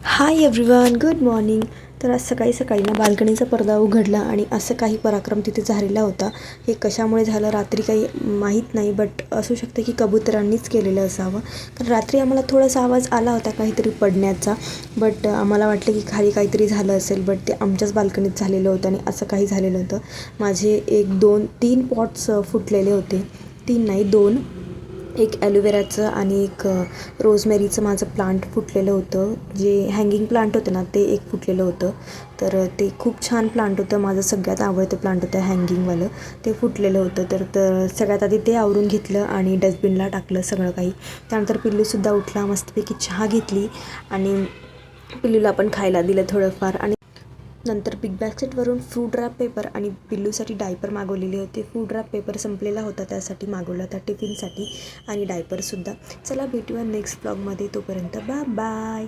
Hi everyone, good morning. तर आज सकाळी सकाळी ना बाल्कनीचा पडदा उघडला आणि असं काही पराक्रम तिथे झालेला होता. हे कशामुळे झालं रात्री काही माहीत नाही, बट असू शकतं की कबुतरांनीच केलेलं असावं. कारण रात्री आम्हाला थोडासा आवाज आला होता काहीतरी पडण्याचा, बट आम्हाला वाटलं की खाली काहीतरी झालं असेल, बट ते आमच्याच बाल्कनीत झालेलं होतं आणि असं काही झालेलं होतं. माझे 1 2 3 पॉट्स फुटलेले होते. 3 नाही 2. एक ॲलोवेराचं आणि एक रोजमेरीचं माझं प्लांट फुटलेलं होतं. जे हँगिंग प्लांट होतं ना ते एक फुटलेलं होतं. तर ते खूप छान प्लांट होतं. माझं सगळ्यात आवडतं प्लांट होतं हँगिंगवालं. ते फुटलेलं होतं. तर सगळ्यात आधी ते आवरून घेतलं आणि डस्टबिनला टाकलं सगळं काही. त्यानंतर पिल्लूसुद्धा उठला, मस्तपैकी चहा घेतली आणि पिल्लूला पण खायला दिलं थोडंफार. आणि नंतर बिग बास्केटवरून फूड रॅप पेपर आणि पिल्लूसाठी डायपर मागवलेले होते. फूड रॅप पेपर संपलेला होता, त्यासाठी मागवला होता टिफिनसाठी आणि डायपरसुद्धा. चला भेटूया नेक्स्ट ब्लॉगमध्ये. तोपर्यंत बाय बाय.